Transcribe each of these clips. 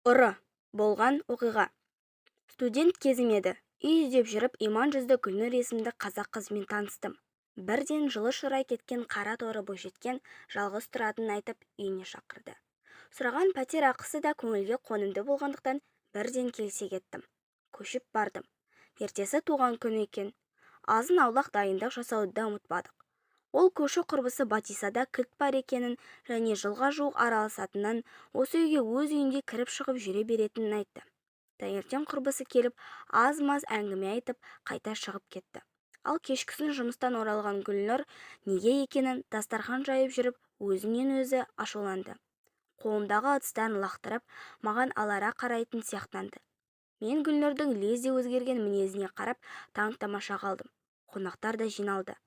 Ұры болған оқиға. Студент кезім еді. Үй іздеп жүріп, иман жүзді Гүлнұр есімді қазақ қызымен таныстым. Бірден жылы шырай кеткен қара торы бойжеткен жалғыз тұратынын айтып, үйіне шақырды. Сұраған пәтер ақысы да көңілге қонымды болғандықтан бірден келісе кеттім. Көшіп бардым. Ертесі туған күн екен. Азын-аулақ дайындық жасауды да ұмытпадық. Ол көрші құрбысы Батисада кілт бар екенін және жылға жуық араласатынын, осы үйге өз үйінде кіріп шығып жүре беретінін айтты. Таңертең құрбысы келіп, аз-маз әңгіме айтып, қайта шығып кетті. Ал кешкісін жұмыстан оралған Гүлнұр неге екенін дастархан жайып жүріп, өзінен өзі ашуланды. Қолымдағы ыдыстарын лақтырып, маған алара қарайтын сияқтанды. Мен Гүлнұрдың лезде өзгерген мінезіне қарап, таң-тамаша қалдым. Қонақтар да жиналды.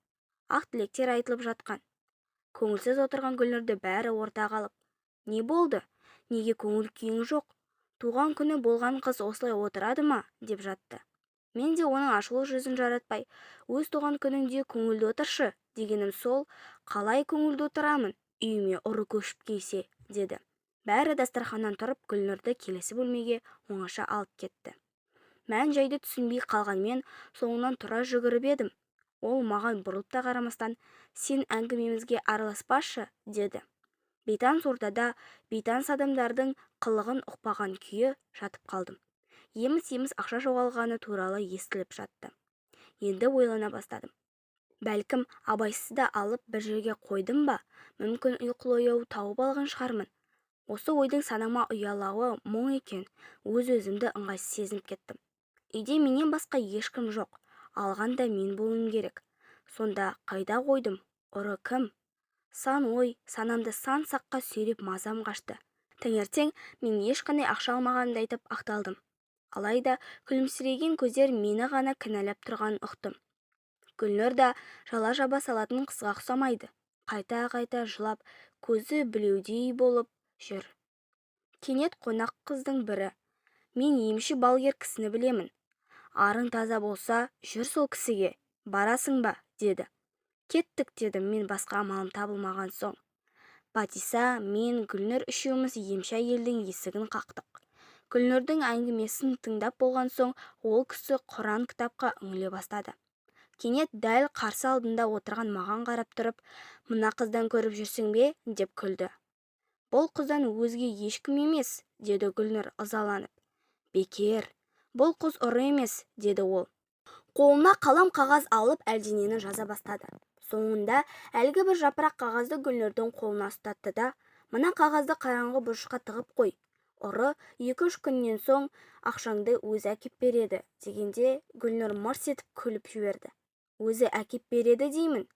Ақ тілектер айтылып жатқан. Көңілсіз отырған Гүлнұрды бәрі ортаға алып: "Не болды? Неге көңіл күйің жоқ? Туған күні болған қыз осылай отырады ма?" деп жатты. Мен де оның ашулы жүзін жаратпай: "Өз туған күніңде көңілді отыршы" дегенім сол. "Қалай көңілді отырамын? Үйіме ұры көшіп келсе" деді. Бәрі дастарханнан тұрып, Гүлнұрды келесі бөлмеге оңаша алып кетті. Мән-жайды түсінбей қалған мен соңынан тұра жүгіріп едім. Ол маған бұрылып та қарамастан: "Сен әңгімемізге араласпашы" деді. Бейтаныс ортада бейтаныс адамдардың қылығын ұқпаған күйі жатып қалдым. Еміс-еміс ақша жоғалғаны туралы естіліп жатты. Енді ойлана бастадым. Бәлкім, абайсызда алып бір жерге қойдым ба? Мүмкін ұйқылы-ояу тауып алған шығармын. Осы ойдың санама ұялауы мұң екен. Өз-өзімді ыңғайсыз сезініп кеттім. Үйде менен басқа ешкім жоқ. Алған да мен болуым керек. Сонда қайда қойдым? Ұры кім? Сан ой, санамды сан-саққа сүйреп мазам қашты. Таңертең мен ешқандай ақша алмағанымды айтып ақталдым. Алайда күлімсіреген көздер мені ғана кінәлап тұрғанын ұқтым. Гүлнұр да жала-жаба салатын қызға ұқсамайды. Қайта-қайта жылап, көзі білеудей болып жүр. Кенет қонақ қыздың бірі: "Мен емші балгер кісіні білемін. Арың таза болса, жүр сол кісіге. Барасың ба?" деді. "Кеттік" дедім мен басқа амалым табылмаған соң. Батиса, мен, Гүлнұр үшеуміз емші әйелдің есігін қақтық. Гүлнұрдың әңгімесін тыңдап болған соң, ол кісі Құран кітапқа үңіле бастады. Кенет дәл қарсы алдында отырған маған қарап тұрып: "Мына қыздан көріп жүрсің бе?" деп күлді. "Бұл қыздан өзге ешкім емес" деді Гүлнұр ызаланып. "Бекер, бұл қыз ұры емес" деді ол. Қолына қалам қағаз алып әлденені жаза бастады. Соңында әлгі бір жапырақ қағазды Гүлнұрдың қолына ұстатты да: "Мына қағазды қараңғы бұрышқа тығып қой. Ұры 2-3 күннен соң ақшаңды өзі әкеп береді" дегенде Гүлнұр мырс етіп күліп жіберді. "Өзі әкеп береді деймін?"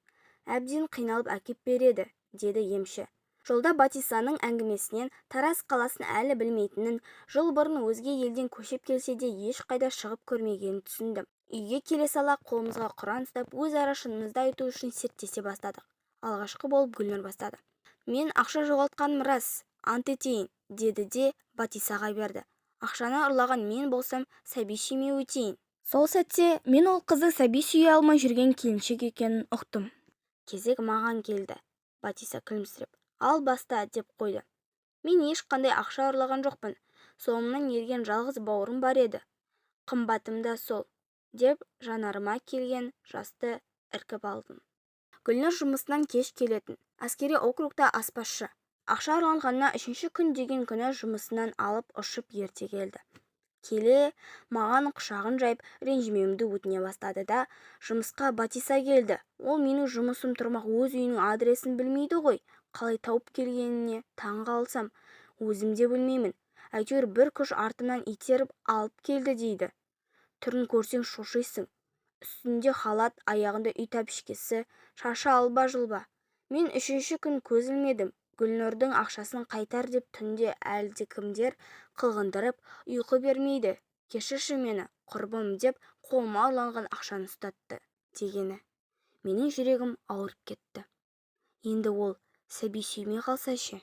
"Әбден қиналып әкеп береді" деді емші. Жолда Батисаның әңгімесінен Тараз қаласын әлі білмейтінін, жыл бұрын өзге елден көшіп келсе де ешқайда шығып көрмегенін түсіндім. Үйге келе сала қолымызға Құран ұстап, өзара шынымызды айту үшін серттесе бастадық. Алғашқы болып Гүлнұр бастады. "Мен ақша жоғалтқаным рас, ант етейін" деді де Батисаға берді. "Ақшаны ұрлаған мен болсам, сәби сүймей өтейін." Сол сәтте мен ол қызды сәби сүйе алмай жүрген келіншек екенін ұқтым. Кезек маған келді. Батиса күлімсіреп: "Ал баста" деп қойды. "Мен ешқандай ақша ұрлаған жоқпын. Соңымнан ерген жалғыз бауырым бар еді. Қымбатым да сол" деп жанарыма келген жасты іркіп алдым. Гүлнұр жұмысынан кеш келетін. Әскери округта аспазшы. Ақша ұрланғанына 3-ші күн деген күні жұмысынан алып ұшып ерте келді. Келе маған құшағын жайып ренжімеуімді өтіне бастады да: "Жұмысқа Батиса келді. Ол менің жұмысым тұрмақ өз үйінің адресін білмейді ғой. Қалай тауып келгеніне таң қалсам, өзім де білмеймін. Әйтеуір бір күш артымнан итеріп алып келді" дейді. "Түрін көрсең шошисың. Үстінде халат, аяғында үй тәпішкесі, шашы алба-жұлба. Мен 3-ші күн көз ілмедім. Гүлнұрдың ақшасын қайтар деп түнде әлдекімдер қылғындырып, ұйқы бермейді. Кешірші мені, құрбым" деп қолыма ұрланған ақшаны ұстатты дегені. Менің жүрегім ауырып кетті. Енді ол сәби сүймей қалса ше?